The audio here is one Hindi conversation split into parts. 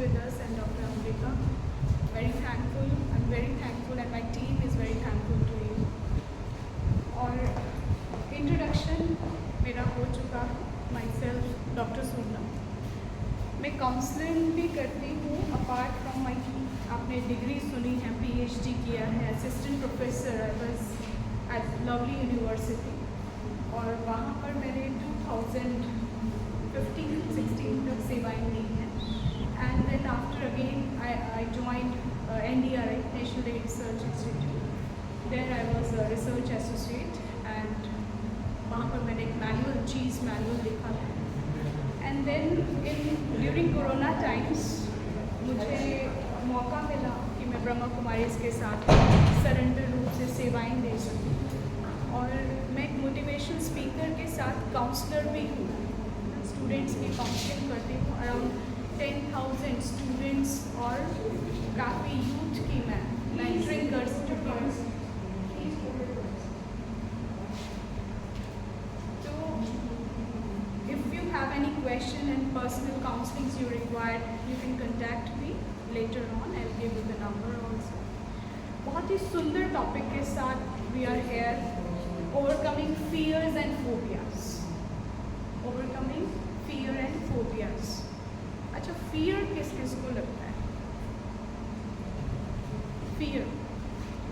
with us and Dr. Amrika. Very thankful. I'm very thankful and my team is very thankful to you. और इंट्रोडक्शन मेरा हो चुका है. Myself, Dr. Soonam. मैं काउंसलिंग भी करती हूँ अपार्ट फ्रॉम माई. आपने डिग्री सुनी है, PhD किया है, assistant professor I was at Lovely university. और वहाँ पर मैंने 2015-16 तक सेवाएं दी हैं. And then after again I joined NDRI, national research institute. There I was a research associate and वहाँ पर मैंने एक चीज़ मैनुअल लिखा था. And then during corona times मुझे मौका मिला कि मैं ब्रह्मा कुमारीज़ के साथ सरेंडर रूप से सेवाएं दे सकूँ. और मैं एक मोटिवेशन स्पीकर के साथ काउंसलर भी हूँ. स्टूडेंट्स की काउंसलिंग करती हूँ. अराउंड 10,000 स्टूडेंट्स और काफ़ी यूथ की मैं मेंटरिंग कर चुकी हूँ. तो if you have any question and personal counsellings you required, you can contact me later on. I will give you the number also. बहुत ही सुंदर टॉपिक के साथ we are here. Overcoming fears and phobias. Overcoming fear and phobias. अच्छा, fear किस किस को लगता है? Fear,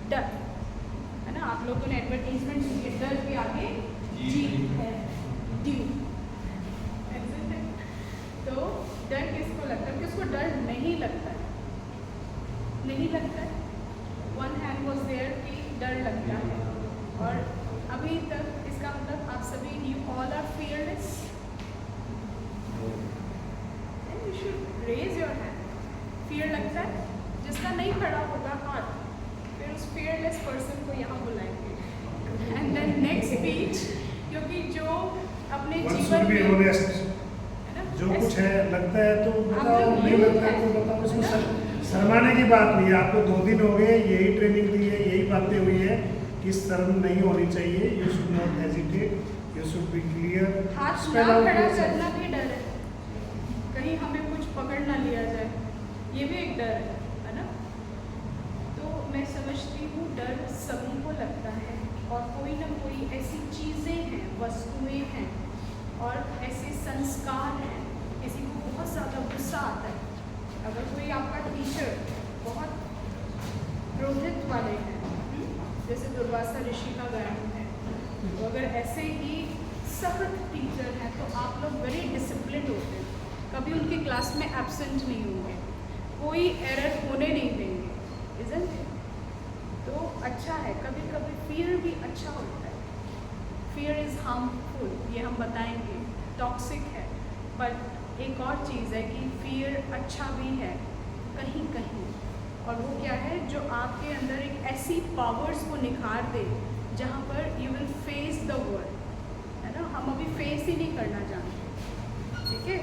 डर, है ना. आप लोगों ने एडवर्टीजमेंट सुनी है, डर के आगे जी है, ड्यू. तो डर किसको लगता है? किसको डर नहीं लगता है? नहीं लगता है. वन हैंड वॉज देयर कि डर लगता है. और अभी तक इसका मतलब आप सभी you all are fearless. You should raise your hand. Fear लगता है? जिसका नहीं खड़ा होगा हाथ, फिर उस फियरलेस पर्सन को यहाँ बुलाएंगे. एंड देन नेक्स्ट स्पीच, क्योंकि जो अपने जीवन में है ना, जो कुछ है लगता है तो बताओ, नहीं लगता है तो बताओ. इसमें शर्माने की बात नहीं है. आपको 2 दिन हो गए, यही ट्रेनिंग दी है, यही बातें हुई है कि शर्म नहीं होनी चाहिए. You should not hesitate, you should be clear. हाथ ना खड़ा करना भी डर है, कहीं हमें कुछ पकड़ ना लिया जाए, ये भी एक डर है ना. तो मैं समझती हूँ डर सभी को लगता है. और कोई ना कोई ऐसी चीज़ें हैं, वस्तुएं हैं और ऐसे संस्कार हैं. किसी को बहुत ज़्यादा गुस्सा आता है. अगर कोई आपका टीचर बहुत क्रोधित वाले हैं, जैसे दुर्वासा ऋषि का गायन है, तो अगर ऐसे ही सख्त टीचर हैं तो आप लोग वेरी डिसिप्लिन होते हैं. कभी उनकी क्लास में एब्सेंट नहीं होंगे, कोई एरर होने नहीं देंगे. Isn't it? तो अच्छा है. कभी कभी फियर भी अच्छा होता है. फियर इज़ हार्मफुल, ये हम बताएंगे, टॉक्सिक है. बट एक और चीज़ है कि फियर अच्छा भी है कहीं कहीं. और वो क्या है? जो आपके अंदर एक ऐसी पावर्स को निखार दे जहाँ पर you will face the world, है ना. हम अभी फेस ही नहीं करना जानते, ठीक है.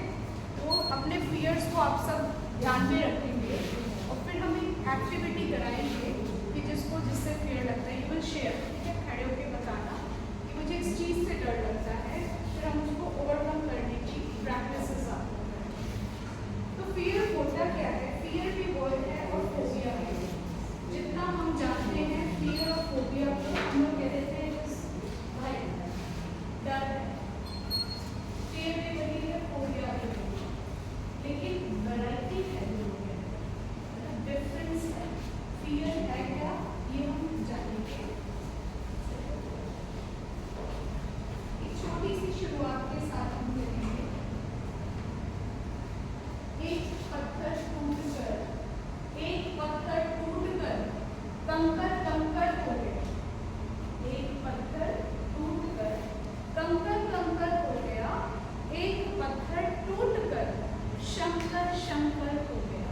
तो अपने फियर्स को आप सब ध्यान में रखेंगे और फिर हम एक एक्टिविटी कराएंगे कि जिससे फियर लगता है यू विल शेयर. ठीक है, खड़े होकर बताना कि मुझे इस चीज़ से डर लगता है. फिर हम उसको ओवरकम करने की प्रैक्टिसेस आती हैं. तो फियर होता क्या है? फियर भी वर्ड है और फोबिया भी. जितना हम जानते हैं फियर और फोबिया को हम लोग कह देते हैं डर है. फियर भी वही है, फोबिया भी वही है. लेकिन वैरायटी है, डिफरेंस है. फियर है क्या, ये हम जानेंगे. एक छोटी सी शुरुआत के साथ हम करेंगे. एक पत्थर टूटकर कंकर कंकर हो गया. एक पत्थर टूटकर कंकर कंकर हो गया. एक पत्थर टूटकर शंकर शंकर हो गया.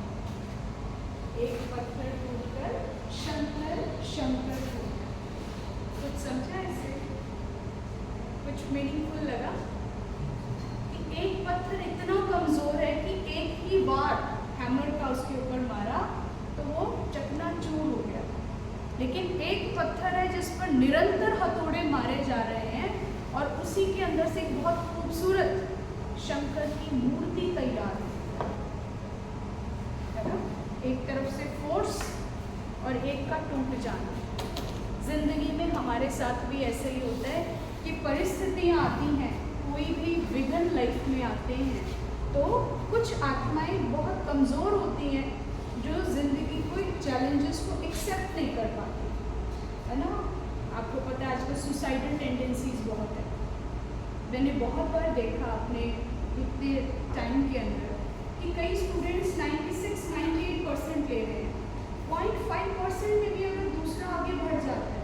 एक पत्थर टूटकर शंकर शंकर हो गया. कुछ समझा इससे? कुछ मीनिंगफुल लगा? कि एक पत्थर इतना कमजोर है कि एक ही बार हैमर का उसके ऊपर मारा तो वो चकनाचूर हो गया. लेकिन एक पत्थर है जिस पर निरंतर हथौड़े मारे जा रहे हैं और उसी के अंदर से एक बहुत खूबसूरत शंकर की मूर्ति तैयार है. एक तरफ से फोर्स और एक का टूट जाना। ज़िंदगी में हमारे साथ भी ऐसे ही होता है कि परिस्थितियाँ आती हैं, कोई भी विघ्न लाइफ में आते हैं, तो कुछ आत्माएं बहुत कमज़ोर होती हैं जो ज़िंदगी को चैलेंजेस को एक्सेप्ट नहीं कर पाती, है ना। आपको पता है आजकल सुसाइडल टेंडेंसीज बहुत है। मैंने बहुत बार देखा अपने इतने टाइम के अंदर कि कई स्टूडेंट्स 96-98% ले रहे हैं, 0.5% में भी अगर दूसरा आगे बढ़ जाता है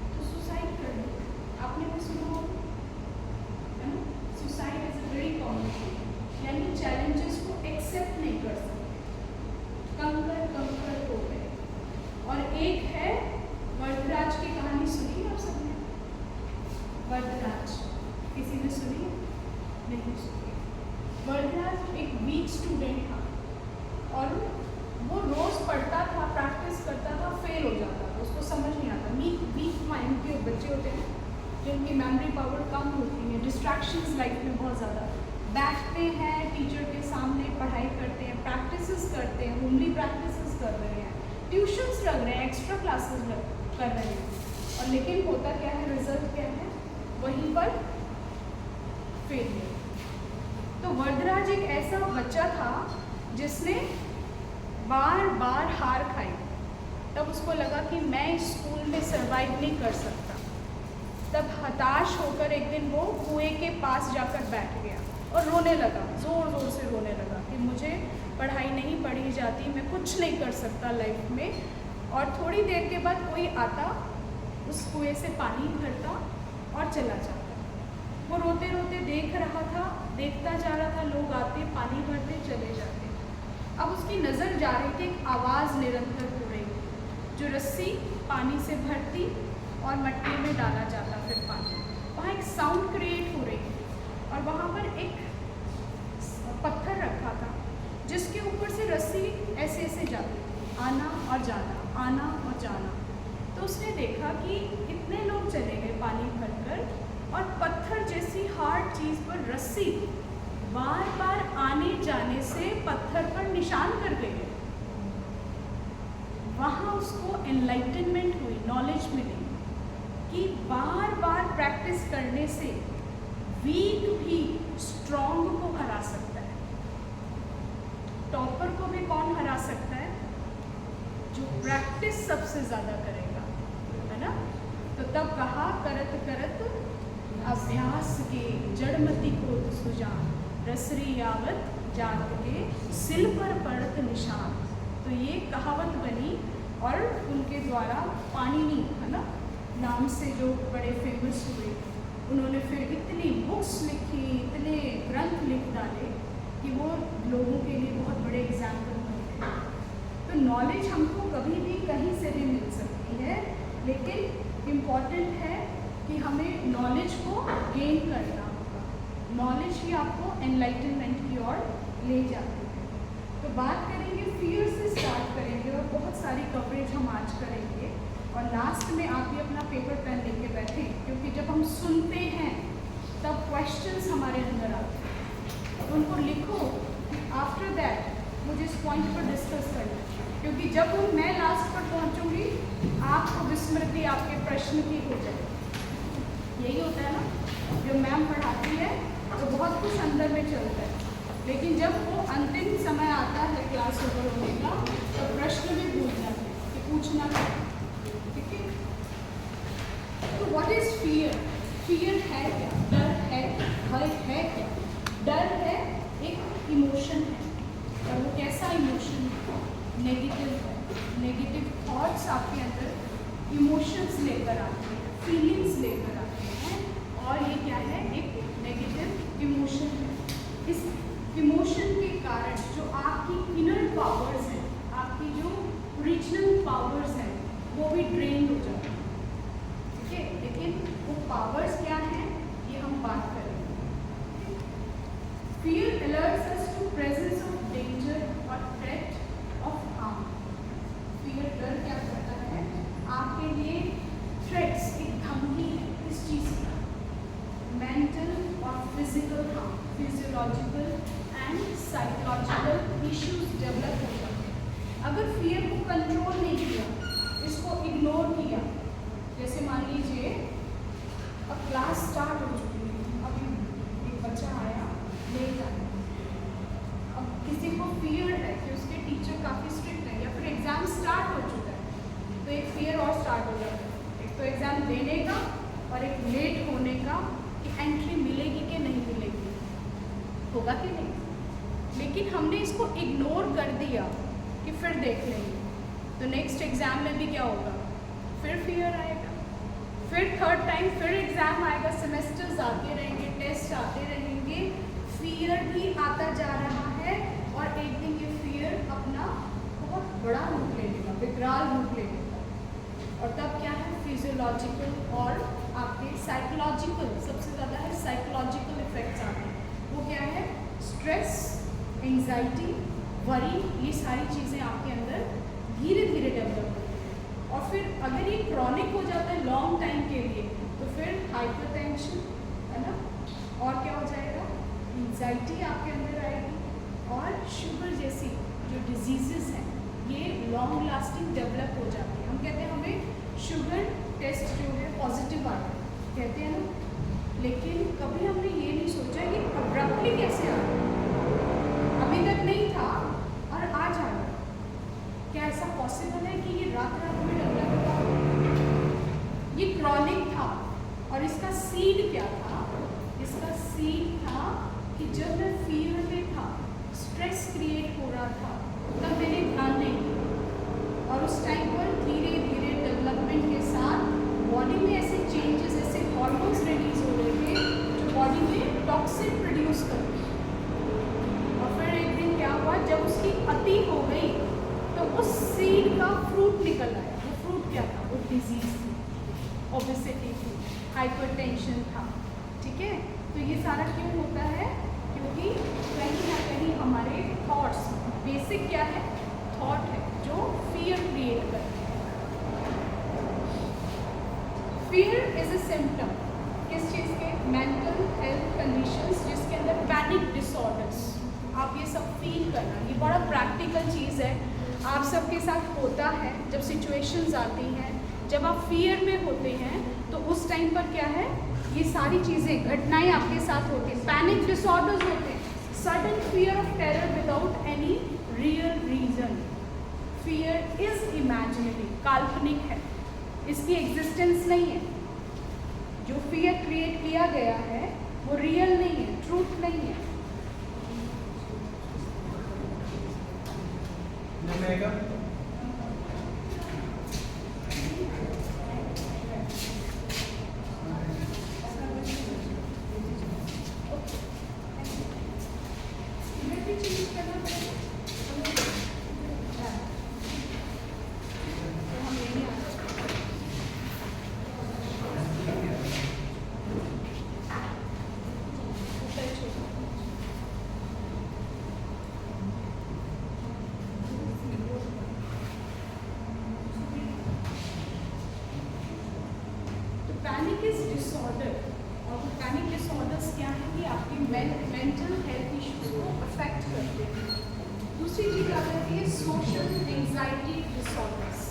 तो सुसाइड कर लो। आपने भी सुना होगा, है ना। Suicide is a very common thing, यानी चैलेंजेस को एक्सेप्ट नहीं कर सकते, कंकर हो गए। और एक है वरदराज की कहानी, सुनी आप सबने? वरदराज किसी ने सुनी? नहीं सुनी। वरदराज एक वीक स्टूडेंट था और वो रोज़ पढ़ता था, प्रैक्टिस करता था, फेल हो जाता था, उसको समझ नहीं आता। वीक माइंड के बच्चे होते हैं जिनकी मेमोरी पावर कम होती है, डिस्ट्रैक्शंस लाइफ में बहुत ज़्यादा, बैठते हैं टीचर के सामने, पढ़ाई करते हैं, प्रैक्टिसेस करते हैं, होमली प्रैक्टिसेस कर रहे हैं, ट्यूशन्स लग रहे हैं, एक्स्ट्रा क्लासेस कर रहे हैं, और लेकिन होता क्या है, रिजल्ट क्या है, वहीं पर फेलियर। तो वरदराज एक ऐसा बच्चा था जिसने बार बार हार खाई। तब उसको लगा कि मैं इस स्कूल में सरवाइव नहीं कर सकता। तब हताश होकर एक दिन वो कुएं के पास जाकर बैठ गया और रोने लगा, ज़ोर ज़ोर से रोने लगा कि मुझे पढ़ाई नहीं पढ़ी जाती, मैं कुछ नहीं कर सकता लाइफ में। और थोड़ी देर के बाद कोई आता, उस कुएं से पानी भरता और चला जाता। वो रोते रोते देख रहा था, देखता जा रहा था, लोग आते, पानी भरते, चले जाते। अब उसकी नज़र जा रही थी, एक आवाज़ निरंतर हो रही थी, जो रस्सी पानी से भरती और मट्टी में डाला जाता फिर पानी। वहाँ एक साउंड क्रिएट हो रही थी और वहाँ पर एक पत्थर रखा था जिसके ऊपर से रस्सी ऐसे ऐसे जाती थी, आना और जाना, आना और जाना। तो उसने देखा कि इतने लोग चले गए पानी भरकर और पत्थर जैसी हार्ड चीज़ पर रस्सी बार बार आने जाने से पत्थर पर निशान कर गई। वहाँ उसको एनलाइटनमेंट हुई, नॉलेज मिली कि बार बार प्रैक्टिस करने से वीक भी स्ट्रॉन्ग को हरा सकता है। टॉपर को भी कौन हरा सकता है? जो प्रैक्टिस सबसे ज़्यादा करेगा, है ना। तो तब कहा, करत करत अभ्यास के जड़मती को सुजान, रसरी यावत जात के सिल पर पड़त निशान। तो ये कहावत बनी और उनके द्वारा पाणिनि, है ना, नाम से जो बड़े फेमस हुए, उन्होंने फिर इतनी बुक्स लिखी, इतने ग्रंथ लिख डाले कि वो लोगों के लिए बहुत बड़े एग्जाम्पल बन गए। तो नॉलेज हमको कभी भी कहीं से भी मिल सकती है, लेकिन इम्पॉर्टेंट है कि हमें नॉलेज को गेन करना होगा। नॉलेज ही आपको एनलाइटनमेंट की ओर ले जाती है। तो बात करेंगे, फियर से स्टार्ट करेंगे और बहुत सारी कवरेज हम आज करेंगे। और लास्ट में आप भी अपना पेपर पेन लेके बैठें, क्योंकि जब हम सुनते हैं तब क्वेश्चंस हमारे अंदर आते हैं, तो उनको लिखो। आफ्टर दैट मुझे इस पॉइंट पर डिस्कस करना है, क्योंकि जब मैं लास्ट पर पहुंचूंगी आपको विस्मृति आपके प्रश्न की हो जाएगी। यही होता है ना, जो मैम पढ़ाती है तो बहुत कुछ अंदर में चलता है, लेकिन जब वो अंतिम समय आता है क्लास ओवर होने का, तो प्रश्न भी भूल जाते हैं कि पूछना क्या, ठीक है। तो व्हाट इज फियर? फियर है क्या? डर है, भय है क्या? डर है एक इमोशन है, और वो कैसा इमोशन है? नेगेटिव है। नेगेटिव थॉट्स आपके अंदर इमोशंस लेकर आते हैं, फीलिंग्स लेकर आते हैं, और ये क्या है? एक नेगेटिव इमोशन है। इस इमोशन के कारण जो आपकी इनर पावर्स हैं, आपकी जो ओरिजिनल पावर्स हैं, वो भी ड्रेन हो जाती है, ठीक है। लेकिन वो पावर्स क्या हैं, ये हम बात करेंगे। Fear alerts us to presence of danger और थ्रेट ऑफ हार्म। फियर डर क्या करता है? आपके लिए थ्रेट्स, एक धमकी है इस चीज़ का, मेंटल और physical harm, physiological and psychological issues develop हो जाते हैं। अगर फियर को कंट्रोल नहीं किया, इसको इग्नोर किया, जैसे मान लीजिए अब क्लास स्टार्ट हो चुकी है, अभी एक बच्चा आया लेट आया, अब किसी को फियर है कि उसके टीचर काफ़ी स्ट्रिक्ट है, या फिर एग्ज़ाम स्टार्ट हो चुका है, तो एक फियर और स्टार्ट हो जाता है। एक तो एग्ज़ाम देने का और एक लेट होने का कि एंट्री मिलेगी कि नहीं मिलेगी, होगा कि नहीं। लेकिन हमने इसको इग्नोर कर दिया कि फिर देख लेंगे, तो नेक्स्ट एग्ज़ाम में भी क्या होगा, फिर फियर आएगा, फिर थर्ड टाइम फिर एग्ज़ाम आएगा, सेमेस्टर्स आते रहेंगे, टेस्ट आते रहेंगे, फियर भी आता जा रहा है, और एक दिन ये फियर अपना बहुत बड़ा रूप ले लेगा, विकराल रूप ले लेगा, और तब क्या है, फिजियोलॉजिकल और आपके साइकोलॉजिकल, सबसे ज़्यादा है साइकोलॉजिकल इफेक्ट्स आते हैं। वो क्या है, स्ट्रेस, एंजाइटी, वरी, ये सारी चीज़ें आपके अंदर धीरे धीरे डेवलप होती हैं। और फिर अगर ये क्रॉनिक हो जाता है लॉन्ग टाइम के लिए, तो फिर हाइपरटेंशन, है ना, और क्या हो जाएगा, एंजाइटी आपके अंदर आएगी, और शुगर जैसी जो डिजीज़ेस हैं ये लॉन्ग लास्टिंग डेवलप हो जाती है। हम कहते हैं हमें शुगर टेस्ट जो है पॉजिटिव आया, कहते हैं ना, लेकिन कभी हमने ये नहीं सोचा कि अब्रप्टली कैसे आ रहा है, अभी तक नहीं था और आज आ गया। क्या ऐसा पॉसिबल है कि ये रात रात में डेवलप हुआ? ये क्रॉनिक था, और इसका सीड क्या था, इसका सीड था कि जब मैं फीवर में था, स्ट्रेस क्रिएट हो रहा था, तब मैंने ध्यान नहीं दिया, और उस टाइम पर धीरे धीरे डेवलपमेंट के साथ बॉडी में ऐसे चेंजेस, ऐसे हॉर्मोन्स रिलीज हो रहे थे जो बॉडी में टॉक्सिन प्रोड्यूस करते हैं। और फिर एक दिन क्या हुआ, जब उसकी अति हो गई तो उस सीड का फ्रूट निकल आया। वो फ्रूट क्या था, वो डिजीज थी, ओबेसिटी थी, हाइपरटेंशन था, ठीक है। तो ये सारा क्यों होता है, क्योंकि कहीं ना कहीं हमारे थॉट्स, बेसिक क्या है, थॉट है जो फियर क्रिएट करते हैं। फियर इज अ सिम्टम किस चीज़ के, मेंटल हेल्थ कंडीशंस जिसके अंदर पैनिक डिसऑर्डर्स, आप ये सब फील करना, ये बड़ा प्रैक्टिकल चीज़ है, आप सबके साथ होता है। जब सिचुएशंस आती हैं, जब आप फियर में होते हैं, तो उस टाइम पर क्या है, ये सारी चीज़ें, घटनाएं आपके साथ होती हैं, पैनिक डिसऑर्डर्स होते हैं, sudden fear of terror without any real reason. Fear is imaginary, काल्पनिक है, इसकी एग्जिस्टेंस नहीं है। जो फियर क्रिएट किया गया है वो रियल नहीं है, ट्रूथ नहीं है। पैनिक इज डिसऑर्डर, और पैनिक डिसऑर्डर्स क्या है कि आपकी मेंटल हेल्थ इश्यूज को अफेक्ट करते हैं। दूसरी चीज़ आ जाती है सोशल एंजाइटी डिसऑर्डर्स।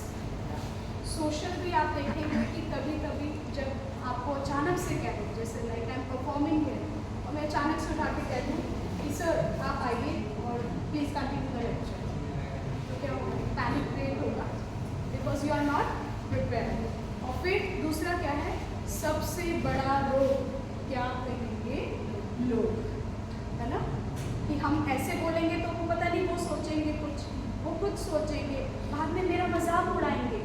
सोशल भी आप देखेंगे कि कभी कभी जब आपको अचानक से कह दूँ, जैसे लाइक आई एम परफॉर्मिंग है और मैं अचानक से उठा के कह दूँ कि सर आप आइए और प्लीज़ कंटिन्यू द लेक्चर, तो क्या होगा, पैनिक क्रिएट होगा, because you are not prepare. और फिर दूसरा क्या है, सबसे बड़ा रोग क्या कहेंगे लोग, है ना, कि हम ऐसे बोलेंगे तो वो पता नहीं, वो सोचेंगे कुछ, वो कुछ सोचेंगे, बाद में मेरा मजाक उड़ाएंगे,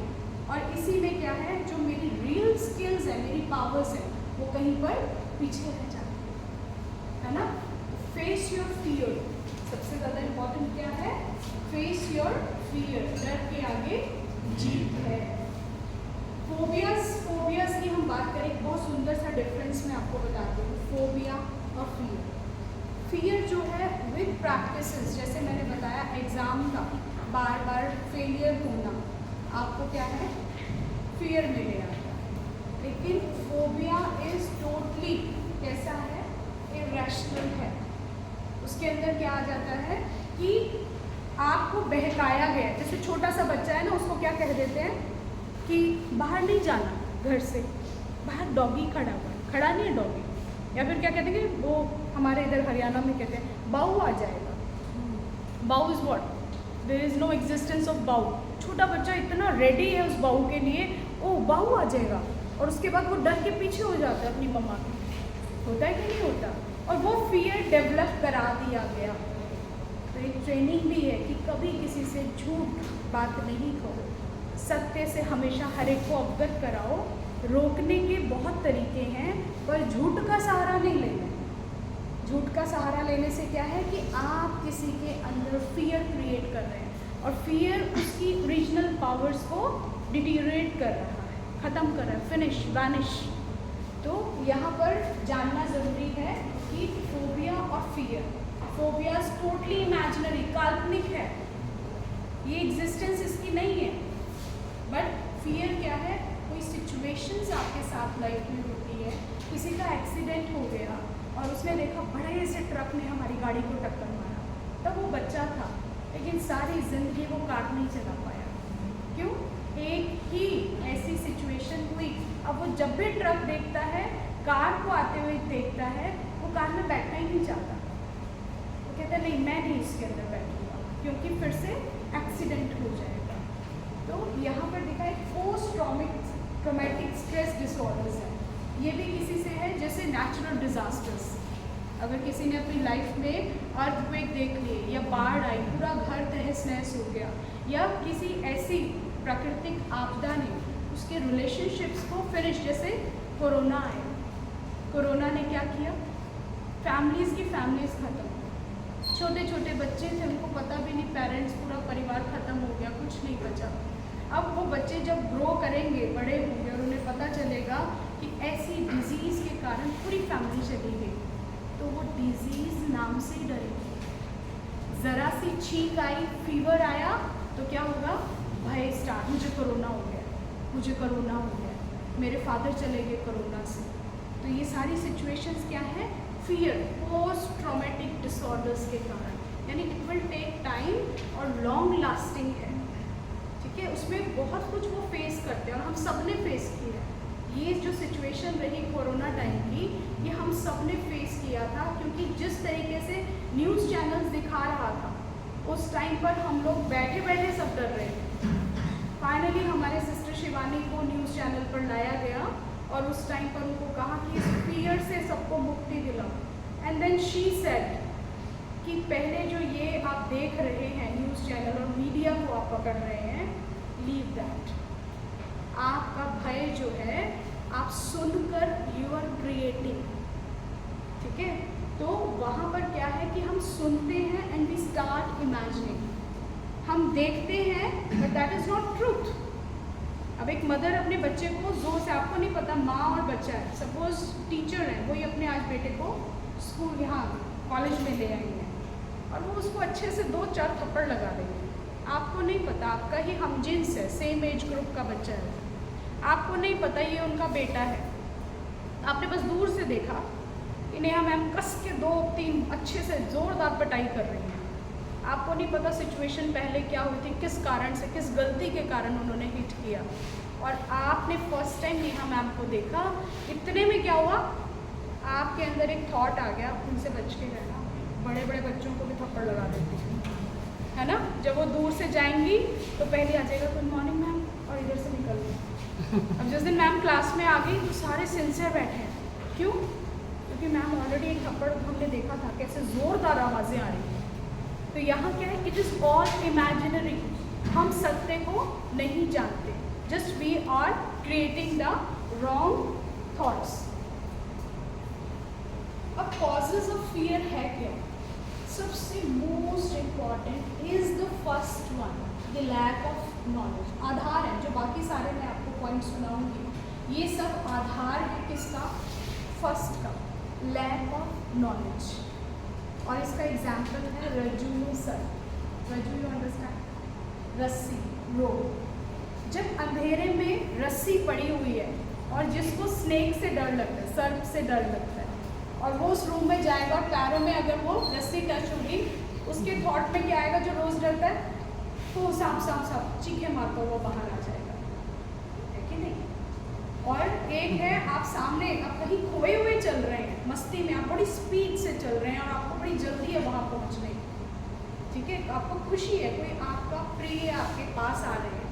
और इसी में क्या है, जो मेरी रियल स्किल्स है, मेरी पावर्स है, वो कहीं पर पीछे रह जाती है ना। फेस योर फियर, सबसे ज़्यादा इम्पोर्टेंट क्या है, फेस योर फियर, डर के आगे जीत है। फोबियाज की हम बात करें, बहुत सुंदर सा डिफरेंस मैं आपको बताती हूँ, फोबिया और फियर। फियर जो है विद प्रैक्टिसेस, जैसे मैंने बताया एग्ज़ाम का बार बार फेलियर होना आपको क्या है, फियर में ले आता है। लेकिन फोबिया इज टोटली कैसा है, इरेशनल है। उसके अंदर क्या आ जाता है कि आपको बहकाया गया है। जैसे छोटा सा बच्चा है ना, उसको क्या कह देते हैं कि बाहर नहीं जाना घर से, बाहर डॉगी खड़ा हुआ है, खड़ा नहीं है डॉगी। या फिर क्या कहते हैं कि वो हमारे इधर हरियाणा में कहते हैं बाऊ आ जाएगा। बाऊ is what? There is no existence of बाऊ। छोटा बच्चा इतना रेडी है उस बाऊ के लिए, ओ बाऊ आ जाएगा, और उसके बाद वो डर के पीछे हो जाता है अपनी मम्मा के। होता है कि नहीं होता? और वो फियर डेवलप करा दिया गया। तो एक ट्रेनिंग भी है कि कभी किसी से झूठ बात नहीं करो, सत्य से हमेशा हर एक को अवगत कराओ। रोकने के बहुत तरीके हैं, पर झूठ का सहारा नहीं लेना। झूठ का सहारा लेने से क्या है कि आप किसी के अंदर फियर क्रिएट कर रहे हैं, और फियर उसकी ओरिजिनल पावर्स को डिटीरिएट कर रहा है, ख़त्म कर रहा है, फिनिश, वैनिश। तो यहाँ पर जानना ज़रूरी है कि फोबिया और फियर, फोबिया टोटली इमेजिनरी, काल्पनिक है, ये एग्जिस्टेंस इसकी नहीं है। बट फियर क्या है? कोई सिचुएशंस आपके साथ लाइफ में होती है, किसी का एक्सीडेंट हो गया और उसने देखा बड़े से ट्रक ने हमारी गाड़ी को टक्कर मारा, तब वो बच्चा था, लेकिन सारी ज़िंदगी वो कार नहीं चला पाया। क्यों? एक ही ऐसी सिचुएशन हुई। अब वो जब भी ट्रक देखता है, कार को आते हुए देखता है, वो कार में बैठना ही नहीं चाहता। वो कहता है नहीं, मैं नहीं इसके अंदर बैठूंगा, क्योंकि फिर से एक्सीडेंट हो जाएगा। तो यहाँ पर देखा है पोस्ट ट्रॉमेटिक स्ट्रेस डिसऑर्डर्स है। ये भी किसी से है, जैसे नेचुरल डिजास्टर्स। अगर किसी ने अपनी लाइफ में अर्थक्वेक देख लिए, या बाढ़ आई, पूरा घर तहस नहस हो गया, या किसी ऐसी प्राकृतिक आपदा ने उसके रिलेशनशिप्स को फिनिश, जैसे कोरोना आया। कोरोना ने क्या किया? फैमिलीज़ की फैमिलीज़ ख़त्म। छोटे छोटे बच्चे थे, उनको पता भी नहीं, पेरेंट्स, पूरा परिवार ख़त्म हो गया, कुछ नहीं बचा। अब वो बच्चे जब ग्रो करेंगे, बड़े होंगे, और उन्हें पता चलेगा कि ऐसी डिजीज़ के कारण पूरी फैमिली चली गई, तो वो डिजीज़ नाम से ही डरेगी। ज़रा सी छींक आई, फीवर आया, तो क्या होगा? भय स्टार्ट, मुझे कोरोना हो गया, मुझे कोरोना हो गया, मेरे फादर चले गए कोरोना से। तो ये सारी सिचुएशंस क्या है? फियर, पोस्ट ट्रॉमेटिक डिसऑर्डर्स के कारण, यानी इट विल टेक टाइम और लॉन्ग लास्टिंग है। ठीक है, उसमें बहुत कुछ वो फेस करते हैं, और हम सब ने फेस किया है। ये जो सिचुएशन रही कोरोना टाइम की, ये हम सब ने फेस किया था, क्योंकि जिस तरीके से न्यूज़ चैनल्स दिखा रहा था, उस टाइम पर हम लोग बैठे बैठे सब डर रहे थे। फाइनली हमारे सिस्टर शिवानी को न्यूज़ चैनल पर लाया गया, और उस टाइम पर उनको कहा कि इस फियर से सबको मुक्ति दिलाओ। एंड देन शी सेड कि पहले जो ये आप देख रहे हैं न्यूज़ चैनल और मीडिया को आप पकड़ रहे हैं, लीव दैट। आपका भय जो है, आप सुनकर यू आर क्रिएटिंग। ठीक है, तो वहाँ पर क्या है कि हम सुनते हैं एंड वी स्टार्ट इमेजिनिंग। हम देखते हैं but that is not truth. अब एक मदर अपने बच्चे को जोर से, आपको नहीं पता, माँ और बच्चा है, सपोज टीचर है, वही अपने आज बेटे को स्कूल, यहाँ कॉलेज में ले आई है, और वो उसको अच्छे से 2-4 थप्पड़ लगा देंगे। आपको नहीं पता, आपका ही हमजिन्स है, सेम एज ग्रुप का बच्चा है, आपको नहीं पता ये उनका बेटा है। आपने बस दूर से देखा कि नेहा मैम कस के 2-3 अच्छे से ज़ोरदार पिटाई कर रही हैं। आपको नहीं पता सिचुएशन पहले क्या हुई थी, किस कारण से, किस गलती के कारण उन्होंने हिट किया, और आपने फर्स्ट टाइम नेहा मैम को देखा। इतने में क्या हुआ? आपके अंदर एक थॉट आ गया, उनसे बच के रहना। बड़े बड़े बच्चों को भी थप्पड़ लगा देती है ना। जब वो दूर से जाएंगी तो पहले आ जाएगा गुड मॉर्निंग मैम, और इधर से निकल गई। अब जिस दिन मैम क्लास में आ गई तो सारे सिंसियर बैठे हैं। क्यों? क्योंकि मैम ऑलरेडी एक थप्पड़ हमने देखा था, कैसे ज़ोरदार आवाज़ें आ रही थी। तो यहाँ क्या है? It is all imaginary. हम सत्य को नहीं जानते, just we are creating the wrong thoughts. अब कॉजेज ऑफ फियर है क्या? सबसे most important is the first one, the lack of knowledge. आधार है, जो बाकी सारे मैं आपको पॉइंट्स सुनाऊंगी, ये सब आधार है किसका? फर्स्ट का, लैक ऑफ नॉलेज। और इसका एग्जाम्पल है रज्जू सर। Rajju, you understand? रस्सी, रोप। जब अंधेरे में रस्सी पड़ी हुई है और जिसको स्नेक से डर लगता है, सर्प से डर लगता है, और वो उस रूम में जाएगा और पैरों में अगर वो रस्सी टच होगी उसके थॉट में क्या आएगा? जो रोज डरता है तो सांप सांप सांप चीखे मारता हुआ बाहर आ जाएगा, है कि नहीं? और एक है आप सामने, आप कहीं खोए हुए चल रहे हैं मस्ती में, आप बड़ी स्पीड से चल रहे हैं और आपको बड़ी जल्दी है वहाँ पहुँचने की, ठीक है? आपको खुशी है, कोई आपका प्रिय आपके पास आ रहे हैं,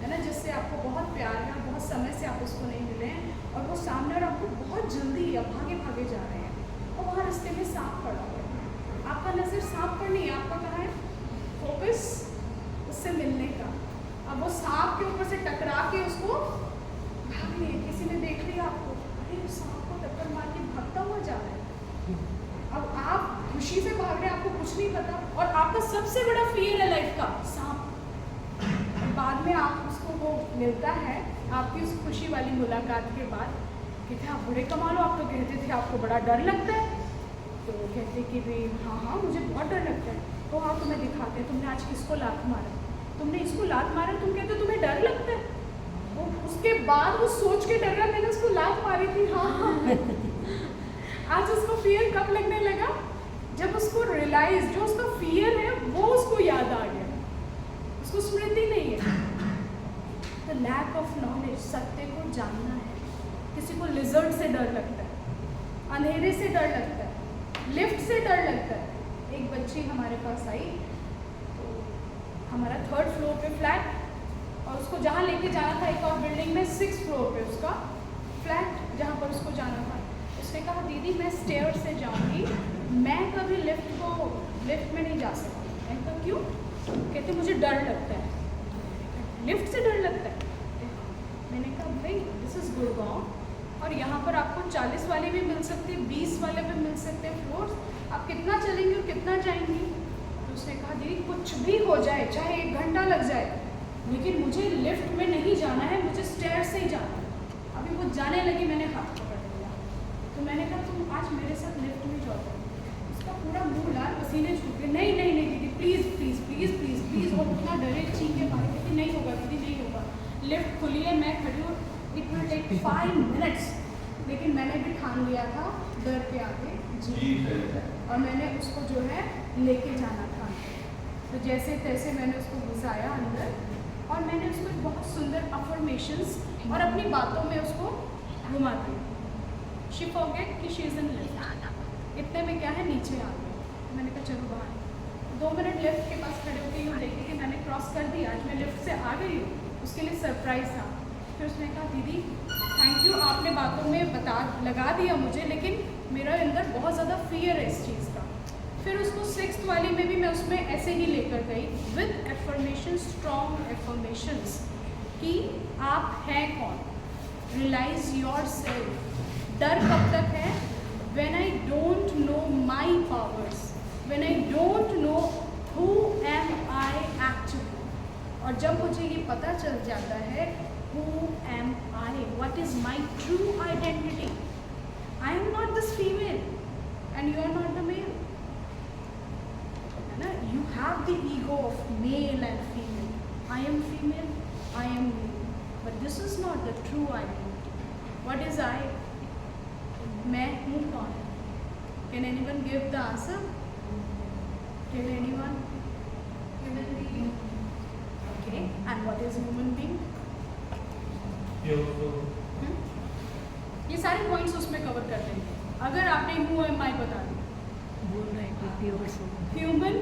है ना, जिससे आपको बहुत प्यार है, बहुत समय से आप उसको नहीं मिले हैं और वो सामने और आपको बहुत जल्दी है, भागे भागे जा रहे हैं और वहाँ रास्ते में सांप पड़ा हुआ है। आपका नज़र सांप पर नहीं है, आपका कहाँ है? फोकस उससे मिलने का। अब वो सांप के ऊपर से टकरा के उसको भाग लिए, किसी ने देख लिया आपको, अरे उस सांप को टक्कर मार के भागता हुआ जा रहा है। अब आप खुशी से भाग रहे हैं, आपको कुछ नहीं पता और आपका सबसे बड़ा फियर है लाइफ का सांप। बाद में आप उसको वो मिलता है आपकी उस खुशी वाली मुलाकात के बाद, कहते आप बड़े कमाल हो, आप तो कहते थे आपको बड़ा डर लगता है, तो कहते कि भाई हाँ हाँ मुझे बहुत डर लगता है। तो हाँ तुम्हें दिखाते हैं, तुमने आज किसको लात मारा, तुमने इसको लात मारा, तुम कहते तुम्हें डर लगता है। वो उसके बाद वो सोच के डर रहा मैंने उसको लात मारी थी, हाँ हाँ। आज उसको फियर कब लगने लगा? जब उसको रियलाइज, जो उसका फियर है वो उसको याद आ गया, उसको स्मृति नहीं है। द लैक ऑफ नॉलेज, सत्य को जानना है। किसी को लिजर्ड से डर लगता है, अंधेरे से डर लगता है, लिफ्ट से डर लगता है। एक बच्ची हमारे पास आई, तो हमारा 3rd फ्लोर पे फ्लैट और उसको जहाँ लेके जाना था एक और बिल्डिंग में 6th फ्लोर पे उसका फ्लैट जहाँ पर उसको जाना था। उसने कहा दीदी मैं स्टेयर से जाऊँगी, मैं कभी लिफ्ट में नहीं जा सकती। मैंने कहा क्यों? कहते मुझे डर लगता है। लिफ्ट से डर लगता है? मैंने कहा भाई दिस इज़ गुड़गांव और यहाँ पर आपको 40 वाले भी मिल सकते हैं, 20 वाले भी मिल सकते हैं फ्लोर्स, आप कितना चलेंगे और कितना जाएंगी? तो उसने कहा दीदी कुछ भी हो जाए, चाहे 1 घंटा लग जाए, लेकिन मुझे लिफ्ट में नहीं जाना है, मुझे स्टेयर से ही जाना है। अभी वो जाने लगी, मैंने हाथ पकड़ लिया, तो मैंने कहा तुम आज मेरे साथ लिफ्ट में जाओ। उसका पूरा मुंह लाल, पसीने छूट गए, नहीं नहीं नहीं दीदी please please please please please. और उतना डरे, चीखे मारे, कहती नहीं होगा दीदी नहीं होगा। लिफ्ट खुली है, मैं खड़ी हूँ, इट विल टेक 5 मिनट्स। लेकिन मैंने भी ठान लिया था डर के आगे जी, और मैंने उसको जो है लेके जाना था। तो जैसे तैसे मैंने उसको घुसाया अंदर और मैंने उसको एक बहुत सुंदर अफर्मेशंस और अपनी बातों में उसको घुमा दिया। शी फॉरगेट कि शी इज़ इन लिफ्ट। इतने में क्या है, नीचे आ गए। मैंने कहा चलो बाहर। 2 मिनट लिफ्ट के पास खड़े होकर यूँ देखी कि मैंने क्रॉस कर दिया, आज मैं लिफ्ट से आ गई हूँ, उसके लिए सरप्राइज़ था। फिर उसने कहा दीदी थैंक यू, आपने बातों में लगा दिया मुझे, लेकिन मेरा अंदर बहुत ज़्यादा फियर है इस चीज़ का। फिर उसको 6th वाली में भी मैं उसमें ऐसे ही लेकर गई विद एफर्मेशन, स्ट्रॉन्ग एफर्मेशंस कि आप हैं कौन, रियलाइज योर सेल्फ। डर कब तक है? when I don't know my powers, when I don't know who am I actually, और जब मुझे ये पता चल जाता है who am I, what is my true identity, I am not this female and you are not the male, है ना? You have the ego of male and female. I am female, I am male, but this is not the true identity. What is I? मैं हूँ कौन? Can anyone give the answer? Can anyone? Human being. Okay. And what is human being? ये सारे पॉइंट्स उसमें कवर कर देंगे अगर आपने who am I बता दिया। Human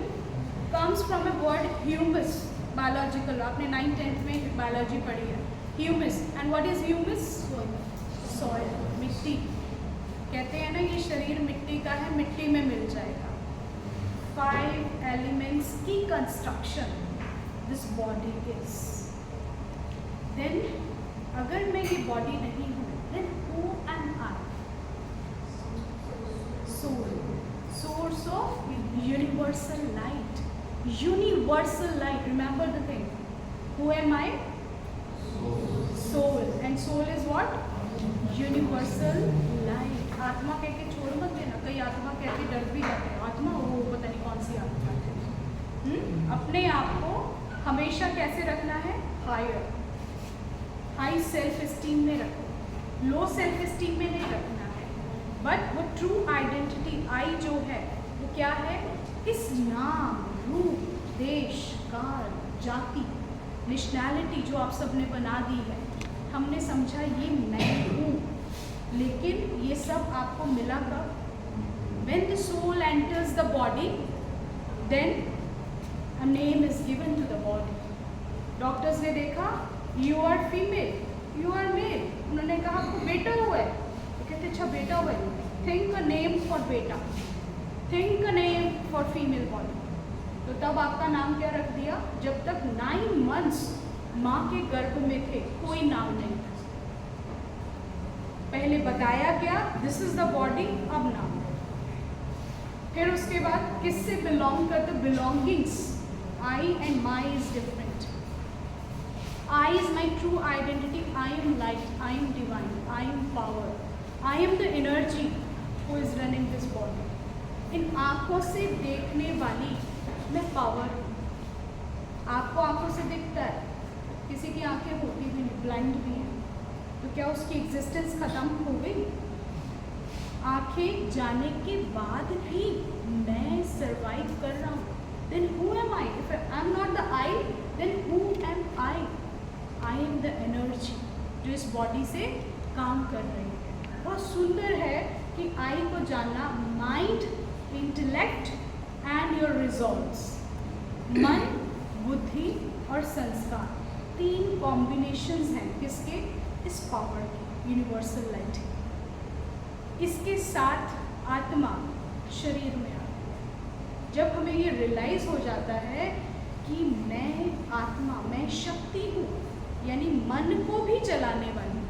comes from a word humus, biological. आपने 9th 10th में बायोलॉजी पढ़ी है। Humus. And what is humus? Soil. मिट्टी। कहते हैं ना ये शरीर मिट्टी का है, मिट्टी में मिल जाएगा। 5 एलिमेंट्स की construction this body is. Then अगर मैं ये बॉडी नहीं हूँ, then who am I? Soul, source of universal light, universal light. Remember the thing, who am I? Soul, and soul is what? Universal light. आत्मा कह के छोड़ मत देना, कई आत्मा कह के डर भी जाते हैं, आत्मा वो पता नहीं कौन सी आत्मा है। अपने आप को हमेशा कैसे रखना है? हायर, हाई सेल्फ एस्टीम में रखो, लो सेल्फ एस्टीम में नहीं रखना है। बट वो ट्रू आइडेंटिटी आई जो है वो क्या है? इस नाम, रूप, देश, काल, जाति, नेशनैलिटी जो आप सबने बना दी है, हमने समझा ये मैं हूँ, लेकिन ये सब आपको मिला कब? When the soul enters the body, then a name is given to the body. Doctors ने देखा you are female, you are male. उन्होंने कहा आपको बेटा हुआ है, तो कहते अच्छा बेटा हुआ है, think a name for बेटा, think a name for female body. तो तब आपका नाम क्या रख दिया? जब तक 9 months माँ के गर्भ में थे, कोई नाम नहीं था। पहले बताया क्या? दिस इज द बॉडी, अब नाम। फिर उसके बाद किससे बिलोंग करते? Belongings, I and my is different. I is my true identity, I am light, I am divine, I am power, I am the energy who is running this body. इन आँखों से देखने वाली मैं पावर हूँ। आपको आँखों से दिखता है, किसी की आंखें होती भी नहीं, ब्लाइंड भी है, तो क्या उसकी एग्जिस्टेंस खत्म हो गई? आंखें जाने के बाद भी मैं सरवाइव कर रहा हूँ। Then who am I? If I am not the I, then who am I? I am the energy जो इस बॉडी से काम कर रही है। बहुत सुंदर है कि आई को जानना, mind, intellect and your resolves. मन, बुद्धि और संस्कार, 3 कॉम्बिनेशंस हैं किसके? इस पावर की, यूनिवर्सल लाइट। इसके साथ आत्मा शरीर में आती है। जब हमें ये रियलाइज हो जाता है कि मैं आत्मा, मैं शक्ति हूँ, यानी मन को भी चलाने वाली।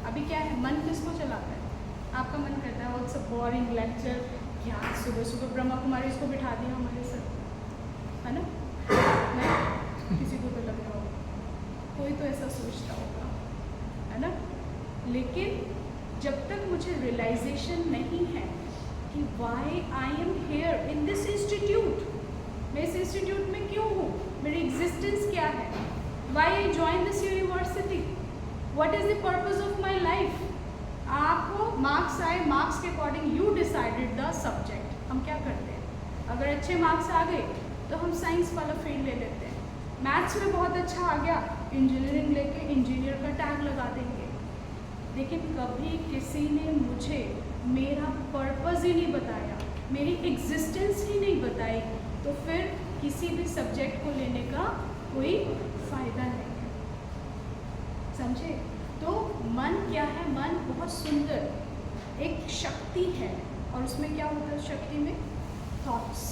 अभी क्या है, मन किसको चलाता है? आपका मन करता है इट्स अ बोरिंग लेक्चर, क्या सुबह सुबह ब्रह्मा कुमारी इसको बिठा दिया हमारे सर, है ना? नहीं, किसी को तो लग रहा होगा, कोई तो ऐसा सोचता होगा, है ना? लेकिन जब तक मुझे रियलाइजेशन नहीं है कि why I am here in this institute, मैं इस इंस्टीट्यूट में क्यों हूँ, मेरी एग्जिस्टेंस क्या है, why I join this university, what is the purpose of my life. आपको मार्क्स आए, मार्क्स के according you decided the subject. हम क्या करते हैं, अगर अच्छे मार्क्स आ गए तो हम साइंस वाला फील्ड ले लेते हैं, मैथ्स में बहुत अच्छा आ गया, इंजीनियरिंग लेके इंजीनियर का टैग लगा देंगे। लेकिन कभी किसी ने मुझे मेरा पर्पज़ ही नहीं बताया, मेरी एग्जिस्टेंस ही नहीं बताई, तो फिर किसी भी सब्जेक्ट को लेने का कोई फ़ायदा नहीं है। समझे? तो मन क्या है? मन बहुत सुंदर एक शक्ति है, और उसमें क्या होता है शक्ति में? थॉट्स,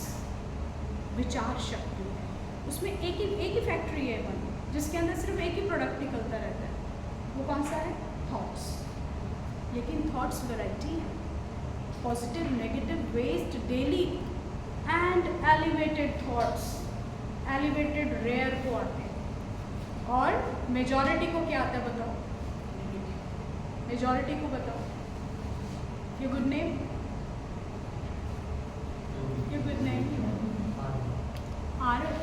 विचार शक्ति है। उसमें एक ही फैक्ट्री है मन, जिसके अंदर सिर्फ एक ही प्रोडक्ट निकलता रहता है। वो कौन सा है? थॉट्स। लेकिन थॉट्स वैरायटी है, positive, negative, waste, daily and elevated thoughts. Elevated rare को आते हैं, और मेजॉरिटी को क्या आता है बताओ? मेजॉरिटी को बताओ। Your good name, your good name? Aryan.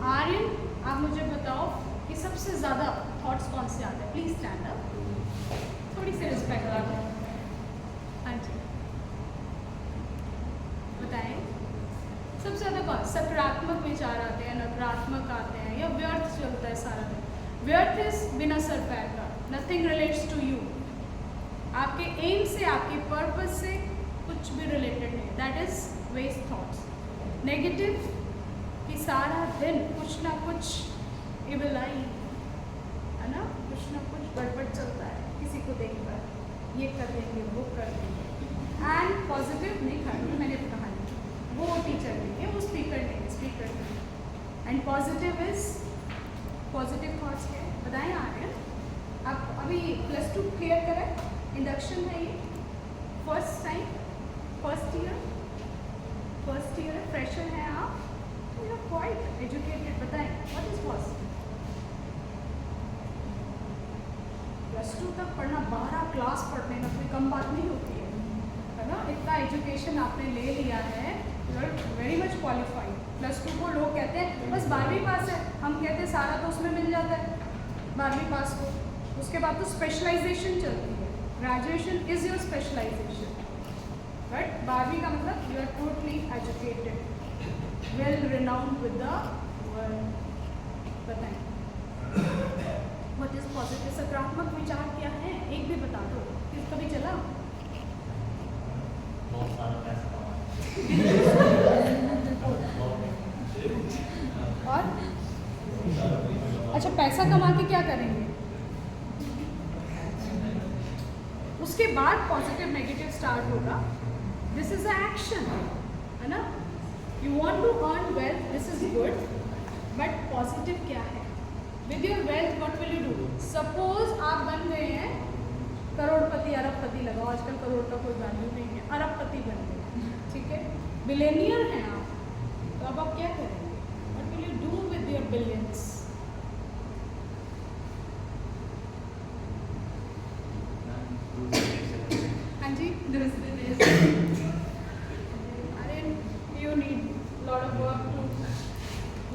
Aryan, आप मुझे बताओ कि सबसे ज़्यादा थॉट्स कौन से आते हैं? प्लीज स्टैंड अप, थोड़ी सी रिस्पेक्ट करो। हाँ जी, बताएं सबसे ज़्यादा कौन? सकारात्मक विचार आते हैं, नकारात्मक आते हैं, या व्यर्थ चलता है सारा दिन? व्यर्थ इज बिना सर पैर का, नथिंग रिलेट्स टू यू। आपके एम से, आपके पर्पज से कुछ भी रिलेटेड नहीं, that is waste thoughts. Negative कि सारा दिन कुछ ना कुछ इविल आई, है ना, कुछ ना कुछ गड़बड़ चलता है, किसी को देखकर ये कर देंगे, वो कर देंगे। एंड पॉजिटिव नहीं करनी, मैंने कहा नहीं, वो टीचर नहीं है, वो स्पीकर नहीं है, स्पीकर नहीं। And positive is, positive thoughts क्या है बताएं? आ रहे हैं आप? अभी +2 क्लियर करें, इंडक्शन है ये, first time, first year fresher हैं आप, तो यू आर क्वाइट एजुकेटेड। बताएं व्हाट इज पॉजिटिव? +2 तक पढ़ना, 12 क्लास पढ़ने में कोई कम बात नहीं होती है ना? इतना एजुकेशन आपने ले लिया है, you are very much qualified. +2 को लोग कहते हैं बस 12वीं पास है, हम कहते हैं सारा तो उसमें मिल जाता है 12वीं पास को। उसके बाद तो स्पेशलाइजेशन चलती है, graduation is your specialization. But 12वीं का मतलब you are totally educated, well renowned with the world. बताएं व्हाट इज पॉजिटिव, सकारात्मक विचार क्या है, एक भी बता दो। किस कभी चला? बहुत सारा पैसा और अच्छा, पैसा कमा के क्या करेंगे? उसके बाद पॉजिटिव नेगेटिव स्टार्ट होगा। दिस इज अ एक्शन, है ना? You want to earn wealth, this is good, but positive क्या है? With your wealth what will you do? Suppose आप बन गए हैं करोड़पति, अरबपति, लगाओ, आजकल करोड़ का कोई वैल्यू नहीं है, अरबपति बन गए, ठीक है, बिलियनियर हैं आप, तो अब आप क्या करेंगे? What will you do with your billions? हाँ जी, अरे you need lot of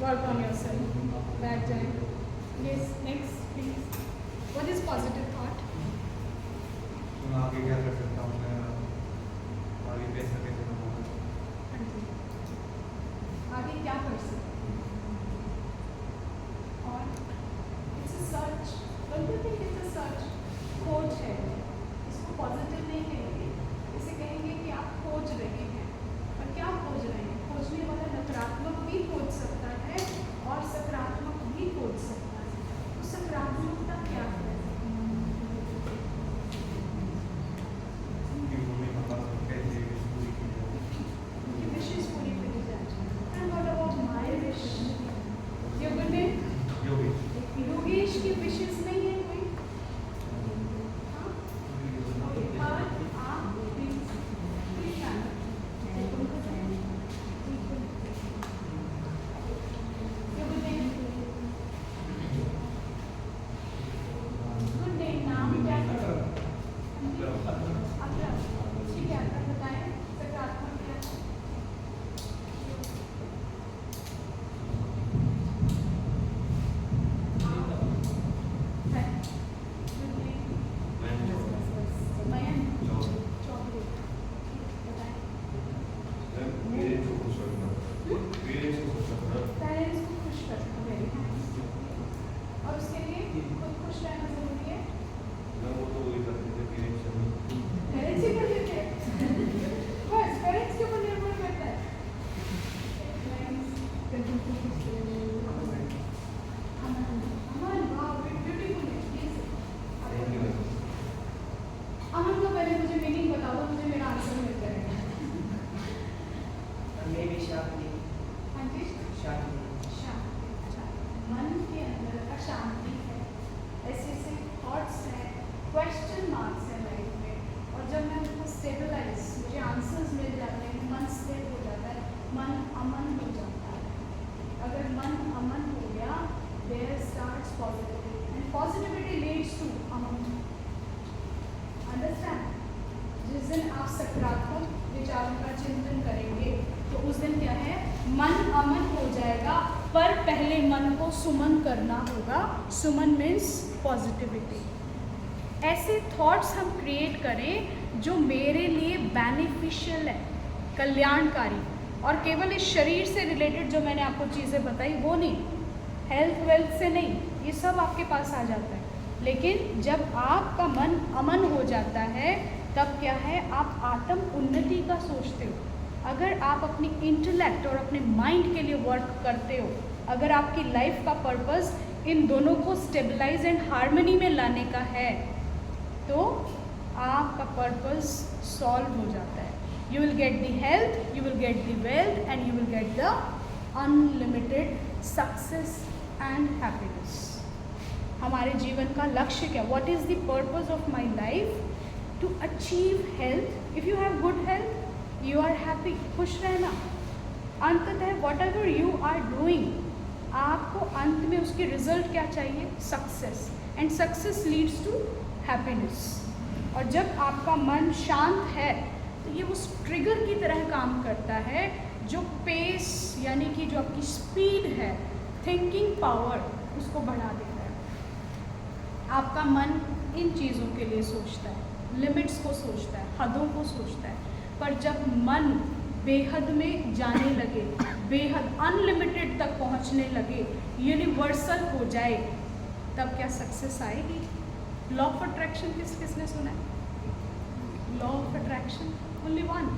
work on yourself, बैठ जाए। Yes, next please, what is positive thought? आगे क्या कर सकता हूँ मैं, आगे पैसा कैसे कमाऊँ? हाँ जी, आगे क्या कर सकते हैं? और it's a search, don't you think it's a search? खोज है, इसको पॉजिटिव नहीं कहेंगे, इसे कहेंगे कि आप खोज रहे हैं। और क्या खोज रहे हैं? खोजने वाला नकारात्मक भी खोज सकता है और सकारात्मक भी खोज सकता है। तो सकारात्मकता क्या है? कि मम्मी पापा को कैसे पूरी की जाए? उनकी विशेष पूरी करी जाए। And what about my wish? Yogesh की विशेष नहीं है कोई? हाँ? ओके, पर आप प्लीज जाना। गुड डे, नाम क्या है? आपका ठीक है, आप बताएं सकारात्मक क्या है? है? गुड डे, मयन चॉकलेट, बताएं। पेरेंट्स को खुश करना, वेरी नाइस। और उसके लिए खुद खुश रहना जरूरी है। पेरेंट्स ही कर देते हैं, बस पेरेंट्स के ऊपर निर्भर करता है। अमन, वाह, ब्यूटीफुल है। अमन का पहले मुझे मीनिंग बता दो, मुझे मेरा आंसर मिल जाएगा। हाँ जी, शांति। अच्छा, मन के अंदर का शांति है, ऐसे ऐसे थॉट्स हैं, क्वेश्चन मार्क्स हैं लाइफ में, और जब मैं उनको स्टेबलाइज, मुझे आंसर्स मिल जाते हैं, मन स्थिर हो जाता है, मन अमन हो जाता है। अगर मन अमन हो गया, there starts positivity, and positivity leads to अमन। अंडरस्टैंड? जिस दिन आप सकारात्मक विचारों का चिंतन करेंगे तो उस दिन क्या है, मन अमन हो जाएगा, पर पहले मन को सुमन करना होगा। सुमन मीन्स पॉजिटिविटी। ऐसे थॉट्स हम क्रिएट करें जो मेरे लिए बेनिफिशियल है, कल्याणकारी, और केवल इस शरीर से रिलेटेड जो मैंने आपको चीज़ें बताई वो नहीं, हेल्थ वेल्थ से नहीं, ये सब आपके पास आ जाता है। लेकिन जब आपका मन अमन हो जाता है तब क्या है, आप आत्म उन्नति का सोचते हो। अगर आप अपनी इंटेलेक्ट और अपने माइंड के लिए वर्क करते हो, अगर आपकी लाइफ का पर्पस इन दोनों को स्टेबलाइज एंड हार्मनी में लाने का है, तो आपका पर्पस सॉल्व हो जाता है। You will get the health, you will get the wealth, and you will get the unlimited success and happiness. हमारे जीवन का लक्ष्य क्या? What is the purpose of my life? To achieve health. If you have good health, you are happy, खुश रहना। अंततः whatever you are doing, आपको अंत में उसकी रिजल्ट क्या चाहिए? Success, and success leads to happiness. और जब आपका मन शांत है तो ये उस ट्रिगर की तरह काम करता है जो पेस, यानी कि जो आपकी स्पीड है, थिंकिंग पावर, उसको बढ़ा देता है। आपका मन इन चीज़ों के लिए सोचता है, लिमिट्स को सोचता है, हदों को सोचता है। पर जब मन बेहद में जाने लगे, बेहद अनलिमिटेड तक पहुंचने लगे, यूनिवर्सल हो जाए, तब क्या सक्सेस आएगी? लॉ ऑफ अट्रैक्शन किसने सुना है? Law of attraction only one,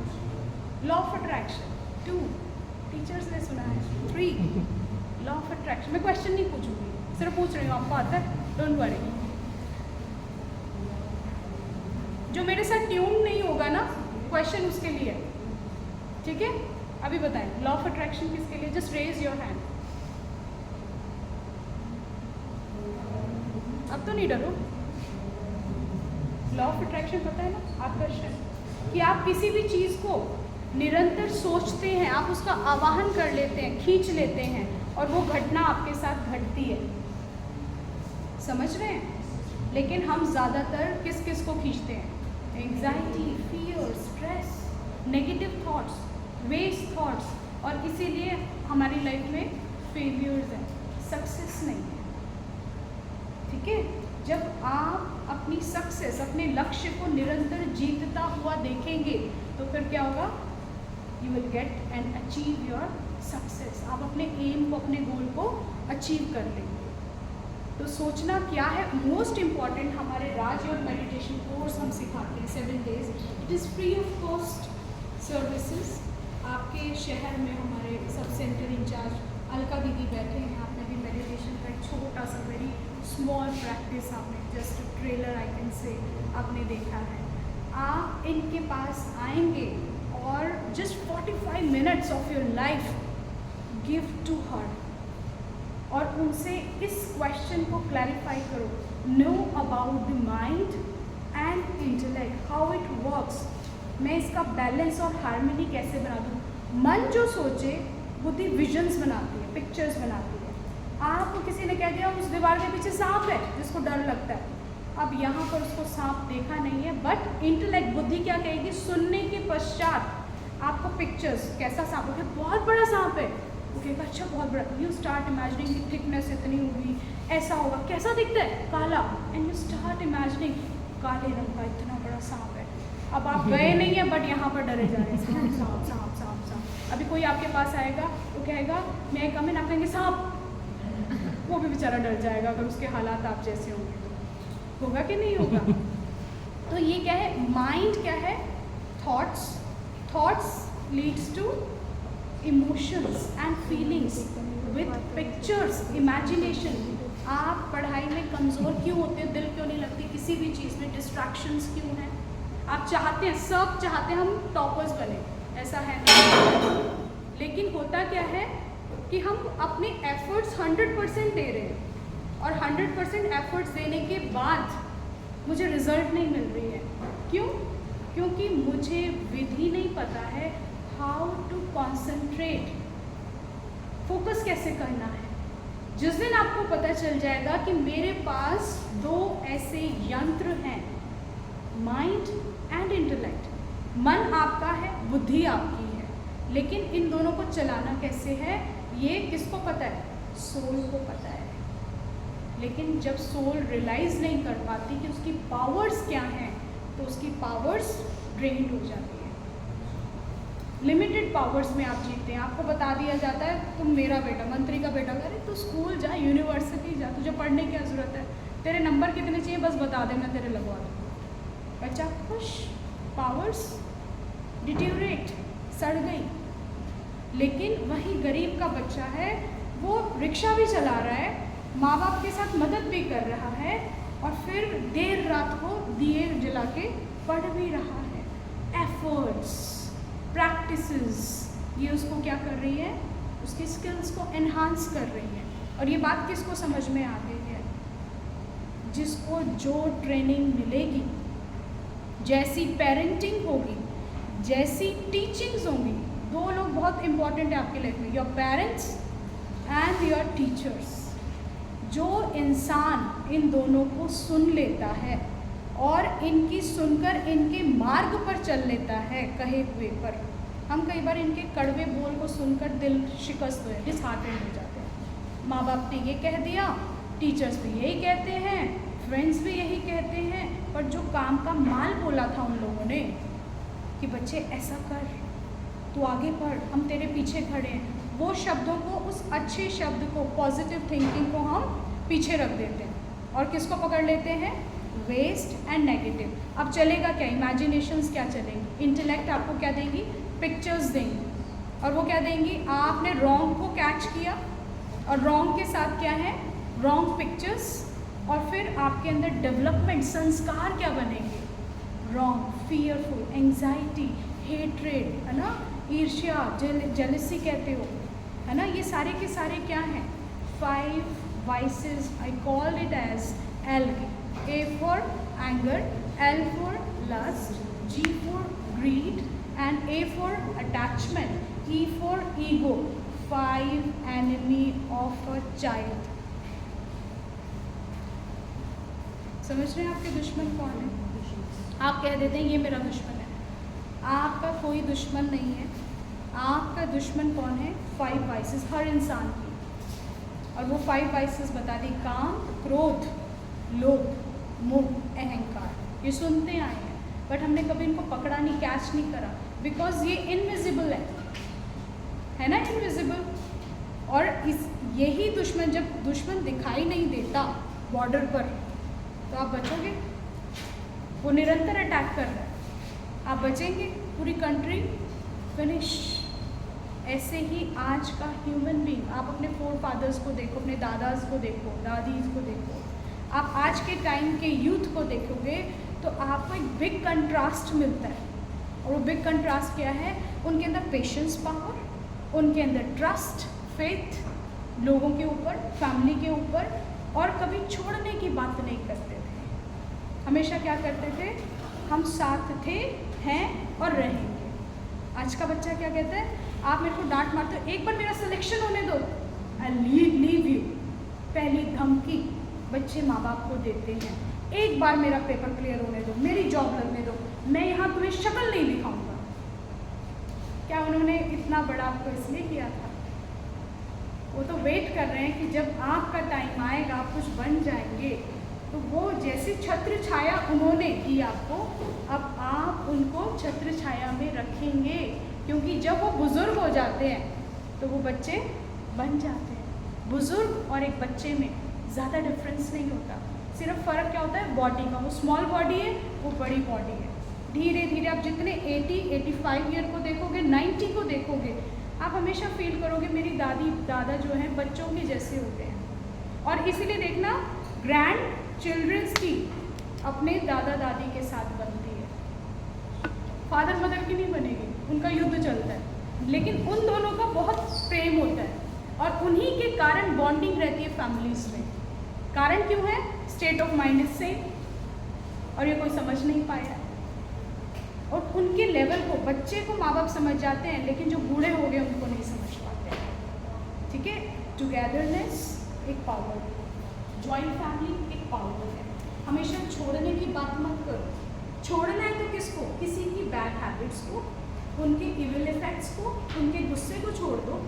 law of attraction 2 teachers ने सुना है, 3 लॉ ऑफ अट्रैक्शन। मैं क्वेश्चन नहीं पूछूंगी, सिर्फ पूछ रही हूँ, आपको आता है, डोंट वरी। जो मेरे साथ ट्यून नहीं होगा ना, क्वेश्चन उसके लिए, ठीक है? अभी बताएं लॉ ऑफ अट्रैक्शन किसके लिए? Just raise your hand. अब तो नहीं डरो। लॉ ऑफ अट्रैक्शन पता है ना, आकर्षण, कि आप किसी भी चीज़ को निरंतर सोचते हैं, आप उसका आवाहन कर लेते हैं, खींच लेते हैं, और वो घटना आपके साथ घटती है। समझ रहे हैं? लेकिन हम ज़्यादातर किस किस को खींचते हैं? Anxiety, fear, stress, negative thoughts, waste thoughts, और इसीलिए हमारी लाइफ में फेलियर्स हैं, सक्सेस नहीं है। ठीक है? जब आप अपनी सक्सेस, अपने लक्ष्य को निरंतर जीतता हुआ देखेंगे, तो फिर क्या होगा? You will gate and achieve your success. आप अपने एम को, अपने गोल को अचीव कर लेंगे। तो सोचना क्या है मोस्ट इम्पॉर्टेंट, हमारे राजयोग मेडिटेशन कोर्स हम सिखाते हैं 7 days। It is free of cost services. आपके शहर में हमारे सब सेंटर इंचार्ज अलका दीदी बैठे हैं। आपने भी मेडिटेशन का एक छोटा सा वेरी स्मॉल प्रैक्टिस, आपने just trailer I can say आपने देखा है। आप इनके पास आएंगे और just 45 minutes of your life give to her, और उनसे इस क्वेश्चन को क्लैरिफाई करो, know about the mind and intellect, how it works. मैं इसका बैलेंस और हार्मनी कैसे बना दूँ? मन जो सोचे, बुद्धि विजन्स बनाती है, पिक्चर्स बनाती है। आपको किसी ने कह दिया उस दीवार के पीछे सांप है, जिसको डर लगता है, अब यहाँ पर उसको सांप देखा नहीं है, बट इंटेलेक्ट, बुद्धि क्या कहेगी? सुनने के पश्चात आपको पिक्चर्स, कैसा सांप है? बहुत बड़ा सांप है, वो कहेगा अच्छा बहुत बड़ा। यू स्टार्ट इमेजिनिंग की थिकनेस इतनी होगी, ऐसा होगा, कैसा दिखता है? काला। एंड यू स्टार्ट इमेजिनिंग काले रंग का इतना बड़ा सांप है। अब आप गए नहीं है, बट यहाँ पर डरे जा रहे हैं, सांप सांप सांप सांप सांप। अभी कोई आपके पास आएगा, वो कहेगा मैं कम इन, आप कहेंगे सांप, वो भी बेचारा डर जाएगा अगर उसके हालात आप जैसे होंगे तो। होगा कि नहीं होगा? तो ये क्या है? माइंड क्या है? Thoughts, thoughts leads to emotions and feelings with pictures, imagination. आप पढ़ाई में कमज़ोर क्यों होते हैं? दिल क्यों नहीं लगती किसी भी चीज़ में? डिस्ट्रैक्शंस क्यों हैं? आप चाहते हैं, सब चाहते हैं हम टॉपर्स बने, ऐसा है नहीं। लेकिन होता क्या है कि हम अपने एफर्ट्स 100% दे रहे हैं, और 100% एफर्ट्स देने के बाद मुझे रिजल्ट नहीं मिल रही है। क्यों? क्योंकि मुझे विधि नहीं पता है, हाउ टू कॉन्सेंट्रेट, फोकस कैसे करना है। जिस दिन आपको पता चल जाएगा कि मेरे पास 2 ऐसे यंत्र हैं, माइंड एंड इंटेलेक्ट, मन आपका है, बुद्धि आपकी है, लेकिन इन दोनों को चलाना कैसे है, ये किसको पता है? सोल को पता है। लेकिन जब सोल रियलाइज नहीं कर पाती कि उसकी पावर्स क्या हैं, तो उसकी पावर्स ड्रेन्ड हो जाती है। लिमिटेड पावर्स में आप जीतते हैं। आपको बता दिया जाता है तुम मेरा बेटा, मंत्री का बेटा, अरे तू स्कूल जा, यूनिवर्सिटी जा, तुझे पढ़ने की क्या ज़रूरत है, तेरे नंबर कितने चाहिए बस बता दे, मैं तेरे लगवा दूँ। बच्चा खुश, पावर्स डिटेरियोरेट, सड़ गई। लेकिन वही गरीब का बच्चा है, वो रिक्शा भी चला रहा है, माँ बाप के साथ मदद भी कर रहा है, और फिर देर रात को दिए जला के पढ़ भी रहा है। एफर्ट्स, प्रैक्टिसेस, ये उसको क्या कर रही है? उसकी स्किल्स को एनहांस कर रही है। और ये बात किसको समझ में आ गई है? जिसको जो ट्रेनिंग मिलेगी, जैसी पेरेंटिंग होगी, जैसी टीचिंग्स होंगी। 2 लोग बहुत इंपॉर्टेंट है आपकी लाइफ में, your parents and your teachers. जो इंसान इन दोनों को सुन लेता है और इनकी सुनकर इनके मार्ग पर चल लेता है, कहे हुए पर, हम कई बार इनके कड़वे बोल को सुनकर दिल शिकस्त हुए, डिसहार्टेंड हो जाते हैं। माँ बाप ने ये कह दिया, टीचर्स भी यही कहते हैं, फ्रेंड्स भी यही कहते हैं, पर जो काम का माल बोला था उन लोगों ने, कि बच्चे ऐसा कर, तू आगे पढ़, हम तेरे पीछे खड़े हैं, वो शब्दों को, उस अच्छे शब्द को, पॉजिटिव थिंकिंग को हम पीछे रख देते हैं और किसको पकड़ लेते हैं? Waste and negative. अब चलेगा क्या? इमेजिनेशंस क्या चलेंगी? इंटेलेक्ट आपको क्या देंगी? पिक्चर्स देंगी। और वो क्या देंगी? आपने रॉन्ग को कैच किया और रॉन्ग के साथ क्या है? Wrong pictures. और फिर आपके अंदर डेवलपमेंट, संस्कार क्या बनेंगे? रॉन्ग, फियरफुल, एंजाइटी, हेट्रेड, है ना, ईर्ष्या, जेलसी कहते हो, है ना, ये सारे के सारे क्या हैं? 5 vices. I call it as ALG. A for anger, L for lust, G for greed, and A for attachment, E for ego. 5 enemy of a child. समझ रहे हैं आपके दुश्मन कौन है? आप कह देते हैं ये मेरा दुश्मन है। आपका कोई दुश्मन नहीं है। आपका दुश्मन कौन है? 5 vices, हर इंसान की। और वो 5 vices बता दी: काम, क्रोध, लोभ, मोह, अहंकार। ये सुनते आए हैं बट हमने कभी इनको पकड़ा नहीं, कैच नहीं करा, बिकॉज ये इनविजिबल है ना, इनविजिबल। और इस यही दुश्मन, जब दुश्मन दिखाई नहीं देता बॉर्डर पर, तो आप बचोगे? वो निरंतर अटैक कर रहा है, आप बचेंगे? पूरी कंट्री फिनिश। ऐसे ही आज का ह्यूमन बीइंग, आप अपने फोर फादर्स को देखो, अपने दादाज को देखो, दादीज को देखो, आप आज के टाइम के यूथ को देखोगे तो आपको एक बिग कंट्रास्ट मिलता है। और वो बिग कंट्रास्ट क्या है? उनके अंदर पेशेंस पावर, उनके अंदर ट्रस्ट, फेथ लोगों के ऊपर, फैमिली के ऊपर, और कभी छोड़ने की बात नहीं करते थे। हमेशा क्या करते थे? हम साथ थे, हैं और रहेंगे। आज का बच्चा क्या कहता है? आप मेरे को डांट मारते हो, एक बार मेरा सिलेक्शन होने दो, आई लीव यू। पहली धमकी बच्चे माँ बाप को देते हैं, एक बार मेरा पेपर क्लियर होने दो, मेरी जॉब लगने दो, मैं यहाँ तुम्हें शक्ल नहीं दिखाऊंगा। क्या उन्होंने इतना बड़ा आपको इसलिए किया था? वो तो वेट कर रहे हैं कि जब आपका टाइम आएगा, आप कुछ बन जाएंगे, तो वो जैसे छत्र छाया उन्होंने की आपको, अब आप उनको छत्र छाया में रखेंगे, क्योंकि जब वो बुज़ुर्ग हो जाते हैं तो वो बच्चे बन जाते हैं। बुज़ुर्ग और एक बच्चे में ज़्यादा डिफरेंस नहीं होता, सिर्फ फ़र्क क्या होता है? बॉडी का। वो स्मॉल बॉडी है, वो बड़ी बॉडी है। धीरे धीरे आप जितने 80-85 ईयर को देखोगे, 90 को देखोगे, आप हमेशा फील करोगे मेरी दादी दादा जो हैं बच्चों के जैसे होते हैं। और इसीलिए देखना, ग्रैंड चिल्ड्रंस की अपने दादा दादी के साथ बनती है, फादर मदर की नहीं बनेगी, उनका युद्ध चलता है, लेकिन उन दोनों का बहुत प्रेम होता है और उन्हीं के कारण बॉन्डिंग रहती है फैमिलीज में। कारण क्यों है? स्टेट ऑफ माइंड से, और ये कोई समझ नहीं पाया। और उनके लेवल को, बच्चे को माँ बाप समझ जाते हैं, लेकिन जो बूढ़े हो गए उनको नहीं समझ पाते। ठीक है, टुगेदरनेस एक पावर है, जॉइंट फैमिली एक पावर है। हमेशा छोड़ने की बात मत करो। छोड़ना है तो किसको? किसी की बैड हैबिट्स को, उनके इविल इफेक्ट्स को, उनके गुस्से को छोड़ दो,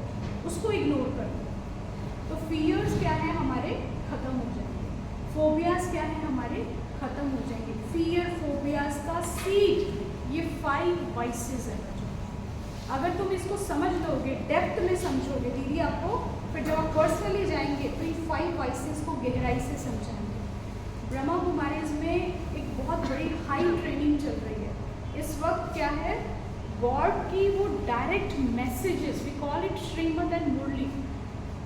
उसको इग्नोर कर दो। तो फियर्स क्या है हमारे? ख़त्म हो जाएंगे। फोबियाज क्या है हमारे? ख़त्म हो जाएंगे। फियर फोबियाज का सीड ये 5 वाइसेस है। अगर तुम इसको समझ लोगे, डेप्थ में समझोगे, दीदी आपको फिर जब आप पर्सनली जाएंगे तो ये 5 वाइसेस को गहराई से समझाएंगे। ब्रह्मा कुमारीज में एक बहुत बड़ी हाई ट्रेनिंग चल रही है इस वक्त। क्या है? गॉड की वो direct messages, we call it Shrimad and Murli.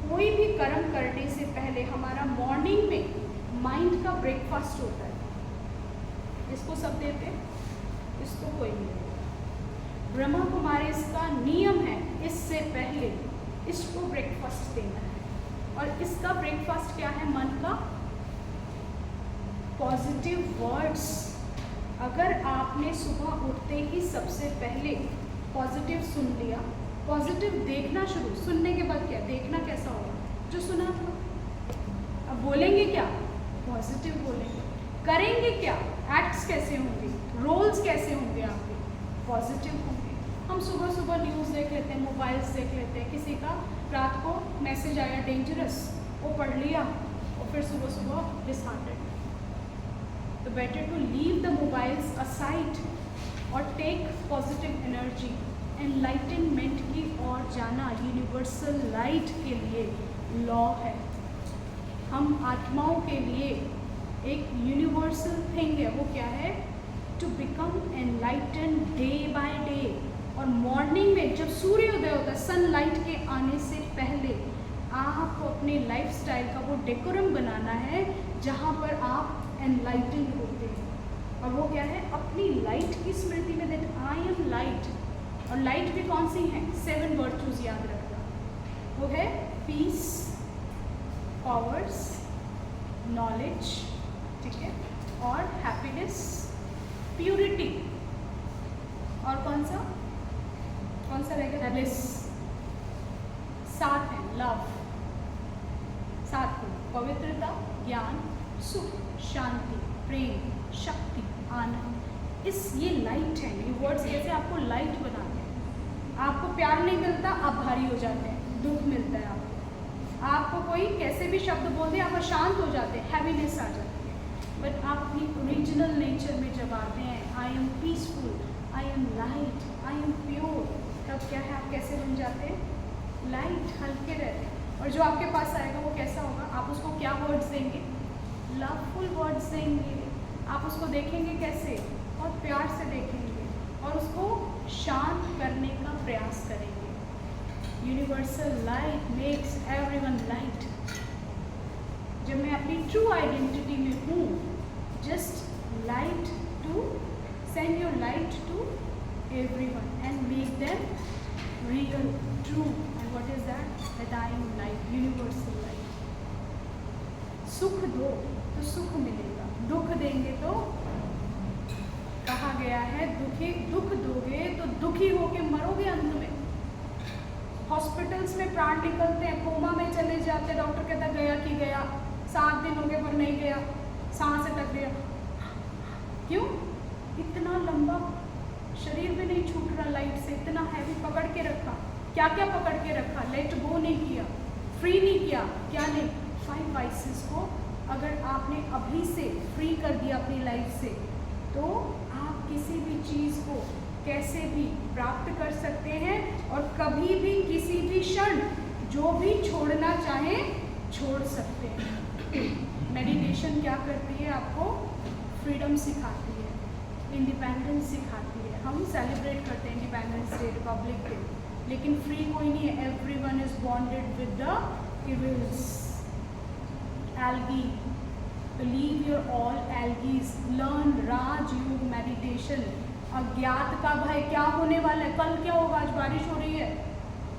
कोई भी कर्म करने से पहले हमारा मॉर्निंग में माइंड का ब्रेकफास्ट होता है। इसको सब देते हैं, इसको कोई नहीं देता। ब्रह्मा कुमारीज का नियम है इससे पहले इसको ब्रेकफास्ट देना है। और इसका ब्रेकफास्ट क्या है? मन का पॉजिटिव वर्ड्स। अगर आपने सुबह उठते ही सबसे पहले पॉजिटिव सुन लिया, पॉजिटिव देखना शुरू, सुनने के बाद क्या देखना कैसा होगा? जो सुना था। अब बोलेंगे क्या? पॉजिटिव बोलेंगे। करेंगे क्या? एक्ट्स कैसे होंगे? रोल्स कैसे होंगे आपके? पॉजिटिव होंगे। हम सुबह सुबह न्यूज़ देख लेते हैं, मोबाइल्स देख लेते हैं, किसी का रात को मैसेज आया डेंजरस, वो पढ़ लिया और फिर सुबह सुबह डिसहार्टेड। तो better to leave the mobiles aside और टेक पॉजिटिव एनर्जी, एनलाइटनमेंट की ओर जाना यूनिवर्सल लाइट के लिए लॉ है। हम आत्माओं के लिए एक यूनिवर्सल थिंग है, वो क्या है? To become enlighten day by day. और मॉर्निंग में जब सूर्योदय होता है, सनलाइट के आने से पहले आपको अपने लाइफस्टाइल का वो डेकोरम बनाना है जहाँ पर आप एनलाइटन होते हैं। और वो क्या है? अपनी लाइट की स्मृति में दैट आई एम लाइट। और लाइट भी कौन सी है? 7 वर्चूज याद रखना। वो है पीस, पावर्स, नॉलेज, ठीक है, और हैप्पीनेस, प्यूरिटी, और कौन सा रहेगा? ब्लिस। 7 है लव, 7 को पवित्रता, ज्ञान, सुख, शांति, प्रेम, शक्ति, आनंद। ये लाइट है। ये वर्ड्स कैसे आपको लाइट बनाते हैं। आपको प्यार नहीं मिलता, आप भारी हो जाते हैं, दुख मिलता है आपको कोई कैसे भी शब्द बोल दे, आप अशांत हो जाते हैं, हैवीनेस आ जाती है। बट आप अपनी ओरिजिनल नेचर में जब आते हैं, I am peaceful, I am light, I am pure, तब क्या है? आप कैसे बन जाते हैं? लाइट, हल्के रहते हैं। और जो आपके पास आएगा वो कैसा होगा? आप उसको क्या वर्ड्स देंगे? लवफुल वर्ड्स देंगे। आप उसको देखेंगे कैसे? और प्यार से देखेंगे और उसको शांत करने का प्रयास करेंगे। Universal light makes everyone light. जब मैं अपनी ट्रू आइडेंटिटी में हूँ, just light to send your light to everyone and make them real, true. And what is that? That I am light, universal light. सुख दो तो सुख मिलेगा, दुख देंगे तो कहा गया है दुख दोगे तो दुखी होके मरोगे अंत में। हॉस्पिटल्स में प्राण निकलते हैं, कोमा में चले जाते, डॉक्टर कहता गया कि गया, 7 दिन हो गए पर नहीं गया, सांस अटक गया। क्यों? इतना लंबा शरीर भी नहीं छूट रहा लाइट से, इतना हैवी पकड़ के रखा। क्या क्या पकड़ के रखा? लेट गो नहीं किया, फ्री नहीं किया, क्या नहीं? 5 वाइसेस को अगर आपने अभी से फ्री कर दिया अपनी लाइफ से, तो आप किसी भी चीज़ को कैसे भी प्राप्त कर सकते हैं और कभी भी किसी भी क्षण जो भी छोड़ना चाहें छोड़ सकते हैं। मेडिटेशन क्या करती है? आपको फ्रीडम सिखाती है, इंडिपेंडेंस सिखाती है। हम सेलिब्रेट करते हैं इंडिपेंडेंस डे, रिपब्लिक डे, लेकिन फ्री कोई नहीं है। Everyone is bonded with the evils, एल्गी। तो लीव योर ऑल एल्गीज, लर्न राजयोग मेडिटेशन। अज्ञात का भय, क्या होने वाला है, कल क्या होगा? आज बारिश हो रही है,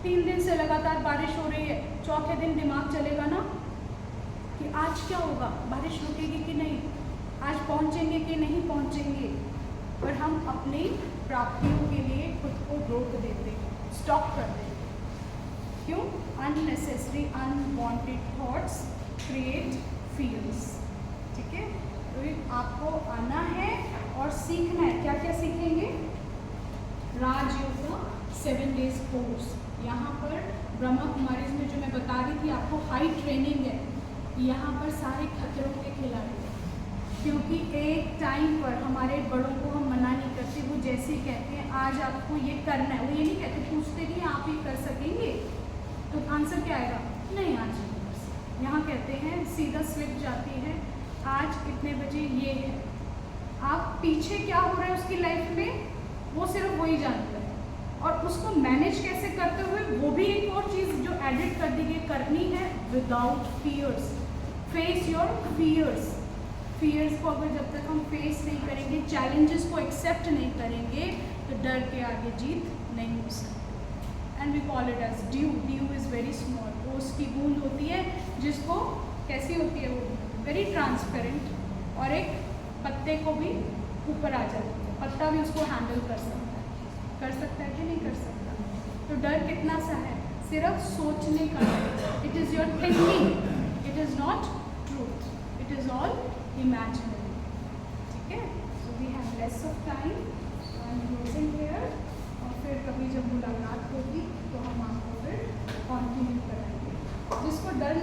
3 दिन से लगातार बारिश हो रही है, चौथे दिन दिमाग चलेगा ना कि आज क्या होगा, बारिश रुकेगी कि नहीं, आज पहुंचेंगे कि नहीं पहुंचेंगे। पर हम अपनी प्राप्तियों के लिए खुद को रोक देते हैं, स्टॉप कर देते हैं। क्यों? Unnecessary unwanted thoughts create fears. ठीक है, तो आपको आना है और सीखना है। क्या क्या सीखेंगे? राजयोग का 7 डेज कोर्स। यहाँ पर ब्रह्मा कुमारीज में जो मैं बता रही थी आपको, हाई ट्रेनिंग है। यहाँ पर सारे खतरों के खिलाड़ी हैं, क्योंकि एक टाइम पर हमारे बड़ों को हम मना नहीं करते। वो जैसे कहते हैं आज आपको ये करना है, वो ये नहीं कहते, पूछते नहीं आप ही कर सकेंगे, तो आंसर क्या आएगा? नहीं, आज नहीं कर सकते। यहाँ कहते हैं सीधा स्लिप जाती है, आज इतने बजे ये है। आप पीछे क्या हो रहा है उसकी लाइफ में, वो सिर्फ वही जानते हैं। और उसको मैनेज कैसे करते हुए, वो भी एक और चीज़ जो एडिट कर दी गई करनी है, without fears. Face your fears. Fears को अगर जब तक हम फेस नहीं करेंगे, चैलेंजेस को एक्सेप्ट नहीं करेंगे, तो डर के आगे जीत नहीं हो सकती। And we call it as dew. Dew is very small. ओस की बूंद होती है जिसको कैसी होती है, वो वेरी ट्रांसपेरेंट, और एक पत्ते को भी ऊपर आ जाती है, पत्ता भी उसको हैंडल कर सकता है कि नहीं कर सकता। तो डर कितना सा है, सिर्फ सोचने का है। It is your thinking, it is not truth, it is all imaginary. ठीक है, so we have less of time, so I am closing here. और फिर कभी जब मुलाकात होगी तो हम आपको फिर कंटिन्यू कराएंगे। जिसको डर